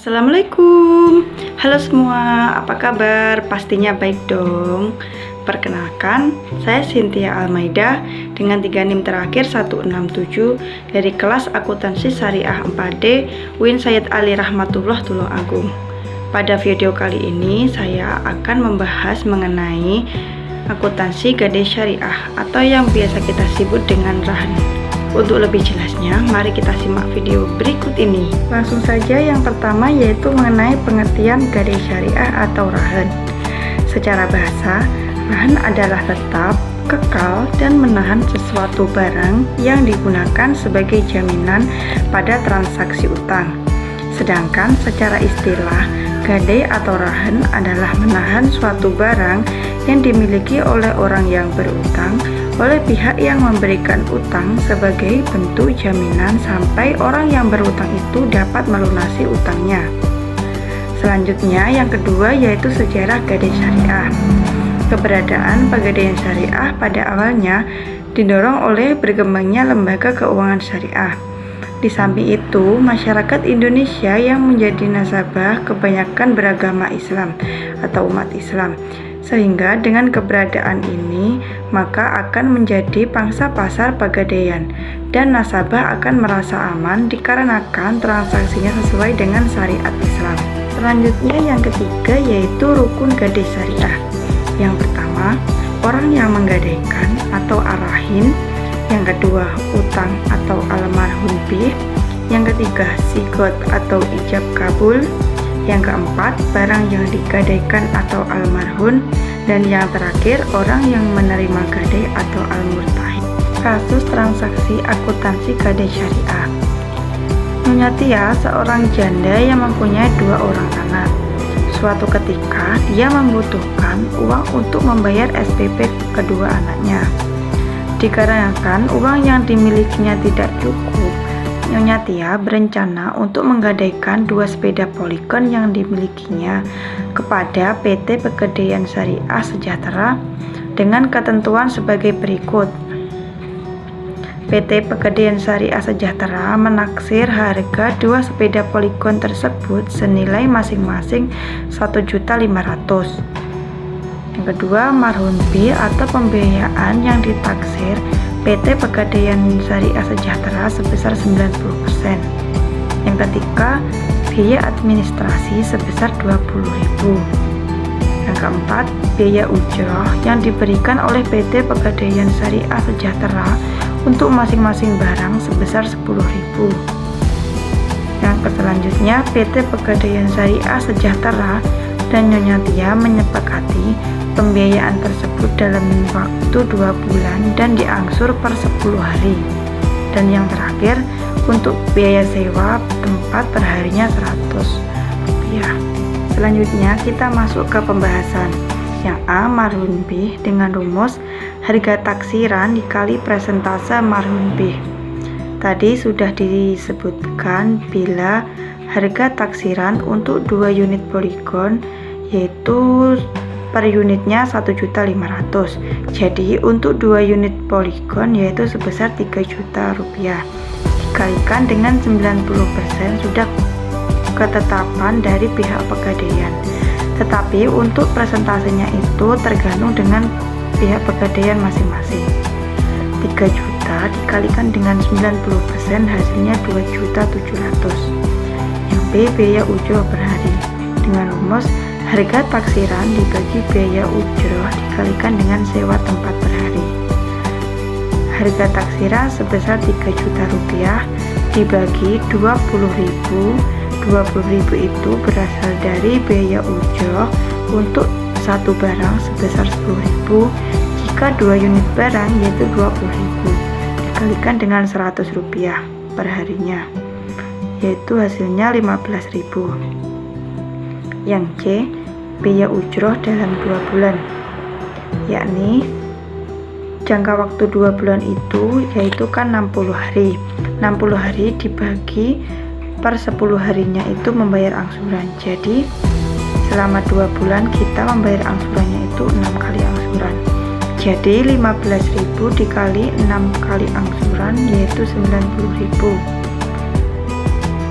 Assalamualaikum, halo semua, apa kabar? Pastinya baik dong. Perkenalkan, saya Cynthia Almaida dengan 3 NIM terakhir 167 dari kelas Akuntansi Syariah 4D UIN Sayyid Ali Rahmatullah Tulungagung. Pada video kali ini saya akan membahas mengenai akuntansi gadai syariah atau yang biasa kita sebut dengan RAHN. Untuk lebih jelasnya, mari kita simak video berikut ini. Langsung saja yang pertama yaitu mengenai pengertian gadai syariah atau RAHN. Secara bahasa, RAHN adalah tetap, kekal, dan menahan sesuatu barang yang digunakan sebagai jaminan pada transaksi utang. Sedangkan secara istilah, gadai atau RAHN adalah menahan suatu barang yang dimiliki oleh orang yang berutang oleh pihak yang memberikan utang sebagai bentuk jaminan sampai orang yang berutang itu dapat melunasi utangnya. Selanjutnya yang kedua yaitu sejarah gadai syariah. Keberadaan pegadaian syariah pada awalnya didorong oleh berkembangnya lembaga keuangan syariah. Di samping itu, masyarakat Indonesia yang menjadi nasabah kebanyakan beragama Islam atau umat Islam. Sehingga dengan keberadaan ini, maka akan menjadi pangsa pasar pegadaian dan nasabah akan merasa aman dikarenakan transaksinya sesuai dengan syariat Islam. Selanjutnya yang ketiga yaitu rukun gadai syariah. Yang pertama, orang yang menggadaikan atau arahin. Yang kedua, utang atau almarhum bih. Yang ketiga, sigot atau ijab kabul. Yang keempat, barang yang digadaikan atau almarhum. Dan yang terakhir, orang yang menerima gadai atau al-murtahid. Kasus transaksi akuntansi gadai syariah. Nyonya Tia seorang janda yang mempunyai 2 orang anak. Suatu ketika, dia membutuhkan uang untuk membayar SPP kedua anaknya. Dikarenakan uang yang dimilikinya tidak cukup, Nyonya Tia berencana untuk menggadaikan 2 sepeda Polygon yang dimilikinya kepada PT Pegadaian Syariah Sejahtera dengan ketentuan sebagai berikut. PT Pegadaian Syariah Sejahtera menaksir harga 2 sepeda Polygon tersebut senilai masing-masing 1.500.000. Yang kedua, marhum bih atau pembiayaan yang ditaksir PT Pegadaian Syariah Sejahtera sebesar 90%. Yang ketiga, biaya administrasi sebesar 20.000. Yang keempat, biaya ujroh yang diberikan oleh PT Pegadaian Syariah Sejahtera untuk masing-masing barang sebesar 10.000. Yang selanjutnya, PT Pegadaian Syariah Sejahtera dan Nyonya Tia menyepakati pembiayaan tersebut dalam waktu 2 bulan dan diangsur per 10 hari. Dan yang terakhir, untuk biaya sewa tempat perharinya 100 rupiah. Selanjutnya kita masuk ke pembahasan. Yang A, marhum bih dengan rumus harga taksiran dikali presentase marhum bih. Tadi sudah disebutkan bila harga taksiran untuk 2 unit Polygon yaitu per unitnya 1.500.000. Jadi untuk 2 unit Polygon yaitu sebesar 3 juta rupiah. Dikalikan dengan 90% sudah ketetapan dari pihak pegadaian. Tetapi untuk presentasenya itu tergantung dengan pihak pegadaian masing-masing. 3 juta dikalikan dengan 90% hasilnya 2.700.000. Yang B, biaya ujroh per hari. Dengan rumus harga taksiran dibagi biaya ujroh dikalikan dengan sewa tempat per hari. Harga taksiran sebesar 3 juta rupiah dibagi 20.000. 20.000 itu berasal dari biaya ujroh untuk satu barang sebesar 10.000. Jika 2 unit barang yaitu 20.000 dikalikan dengan 100 rupiah per harinya, yaitu hasilnya 15.000. Yang C, biaya ujroh dalam 2 bulan, yakni jangka waktu 2 bulan itu yaitu kan 60 hari. 60 hari dibagi per 10 harinya itu membayar angsuran. Jadi selama 2 bulan kita membayar angsurannya itu 6 kali angsuran. Jadi 15.000 dikali 6 kali angsuran yaitu 90.000.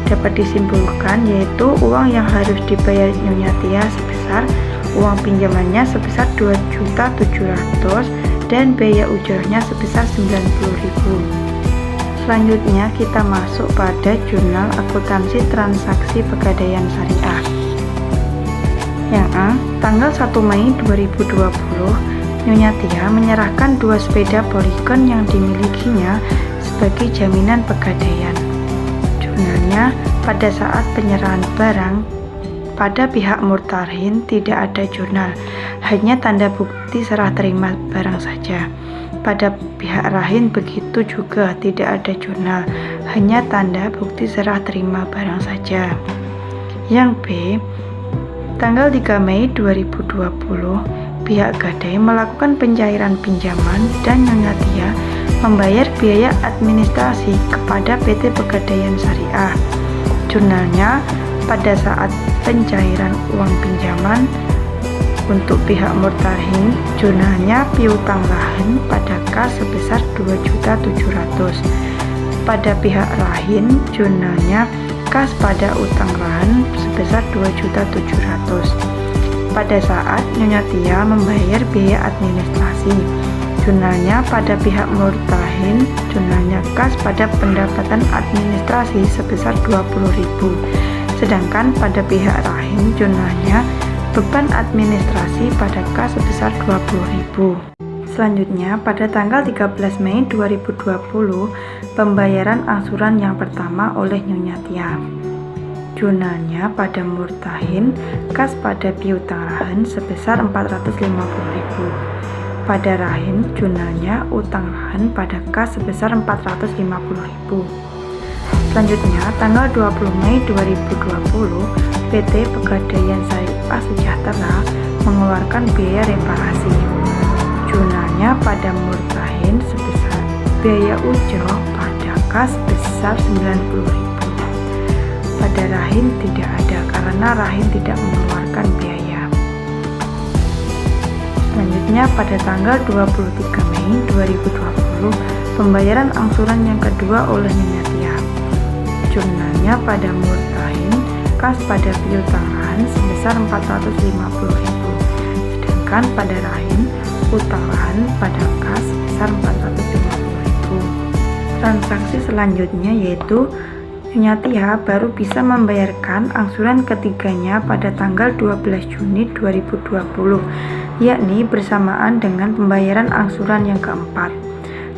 dapat disimpulkan yaitu uang yang harus dibayar Nyonya Tia sebesar uang pinjamannya sebesar 2.700.000 dan biaya ujrahnya sebesar 90.000. Selanjutnya kita masuk pada jurnal akuntansi transaksi pegadaian syariah. Yang A, tanggal 1 Mei 2020, Nyonya Tia menyerahkan 2 sepeda Polygon yang dimilikinya sebagai jaminan pegadaian. Jurnalnya, pada saat penyerahan barang pada pihak murtahin tidak ada jurnal, hanya tanda bukti serah terima barang saja. Pada pihak rahin begitu juga, tidak ada jurnal, hanya tanda bukti serah terima barang saja. Yang B, tanggal 3 Mei 2020, pihak gadai melakukan pencairan pinjaman dan Nyonya Tia membayar biaya administrasi kepada PT Pegadaian Syariah. Jurnalnya, pada saat pencairan uang pinjaman untuk pihak murtahin, jurnalnya piutang lahan pada kas sebesar 2.700.000. Pada pihak rahin, jurnalnya kas pada utang lahan sebesar 2.700.000. Pada saat Nyonya Tia membayar biaya administrasi, jurnalnya pada pihak murtahin, jurnalnya kas pada pendapatan administrasi sebesar 20.000. Sedangkan pada pihak rahin, jurnalnya beban administrasi pada kas sebesar 20.000. Selanjutnya, pada tanggal 13 Mei 2020, pembayaran angsuran yang pertama oleh Nyonya Tia. Jurnalnya pada murtahin, kas pada piutang rahin sebesar 450.000. Pada rahin, jurnalnya utang rahin pada kas sebesar 450.000. Selanjutnya, tanggal 20 Mei 2020, PT Pegadaian Syariah Sejahtera mengeluarkan biaya reparasi. Jurnalnya pada murtahin sebesar biaya ujroh pada kas sebesar 90.000. Pada rahin tidak ada karena rahin tidak mengeluarkan biaya. Selanjutnya, pada tanggal 23 Mei 2020, pembayaran angsuran yang kedua oleh Nyonya Tia. Jurnalnya pada murtahin, kas pada piutang rahin sebesar 450.000. Sedangkan pada rahin, utang rahin pada kas sebesar 450.000. Transaksi selanjutnya yaitu Nyonya Tia baru bisa membayarkan angsuran ketiganya pada tanggal 12 Juni 2020, yakni bersamaan dengan pembayaran angsuran yang keempat.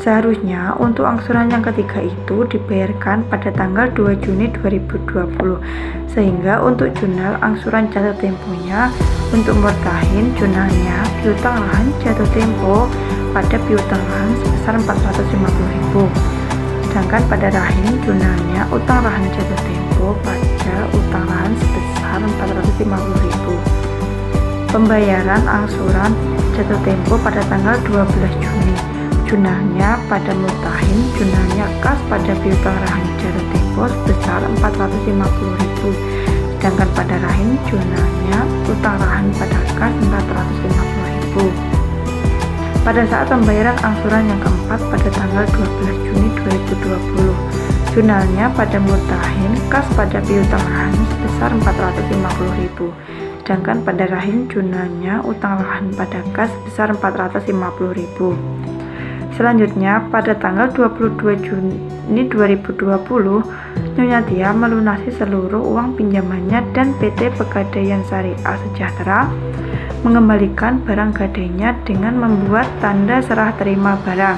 Seharusnya untuk angsuran yang ketiga itu dibayarkan pada tanggal 2 Juni 2020, sehingga untuk jurnal angsuran jatuh temponya untuk murtahin, jurnalnya piutang lahan jatuh tempo pada piutang lahan sebesar 450.000. Sedangkan pada rahin, jurnalnya utang lahan jatuh tempo pada utang lahan sebesar 450.000. Pembayaran angsuran jatuh tempo pada tanggal 12 Juni. Jurnalnya pada murtahin, jurnalnya kas pada piutang rahin jatuh tempo sebesar 450.000. Sedangkan pada rahin, jurnalnya utang rahin pada kas 450.000. Pada saat pembayaran angsuran yang keempat pada tanggal 12 Juni 2020, jurnalnya pada murtahin, kas pada piutang rahin sebesar 450.000. Sedangkan pada rahin, jurnalnya utang rahin pada kas sebesar 450.000. Selanjutnya, pada tanggal 22 Juni 2020, Nyonya Tia melunasi seluruh uang pinjamannya dan PT Pegadaian Syariah Sejahtera mengembalikan barang gadainya dengan membuat tanda serah terima barang.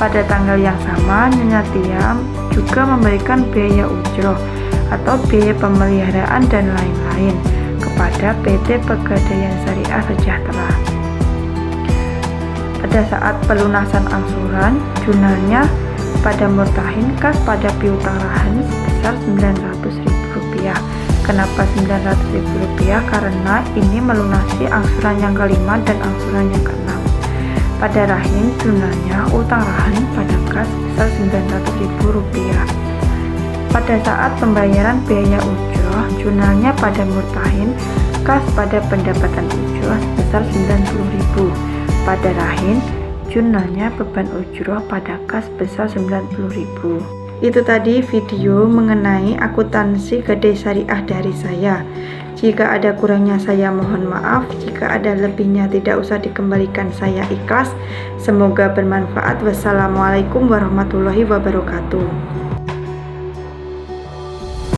Pada tanggal yang sama, Nyonya Tia juga memberikan biaya ujroh atau biaya pemeliharaan dan lain-lain kepada PT Pegadaian Syariah Sejahtera. Pada saat pelunasan angsuran, jurnalnya pada murtahin, kas pada piutang rahin sebesar Rp900.000. Kenapa Rp900.000? Karena ini melunasi angsuran yang kelima dan angsuran yang keenam. Pada rahin, jurnalnya utang rahin pada kas sebesar Rp900.000. Pada saat pembayaran biaya ujroh, jurnalnya pada murtahin, kas pada pendapatan ujroh sebesar Rp90.000. Pada rahin, jurnalnya beban ujroh pada kas sebesar Rp90.000. Itu tadi video mengenai akuntansi Gadai Syariah dari saya. Jika ada kurangnya saya mohon maaf, jika ada lebihnya tidak usah dikembalikan, saya ikhlas. Semoga bermanfaat. Wassalamualaikum warahmatullahi wabarakatuh.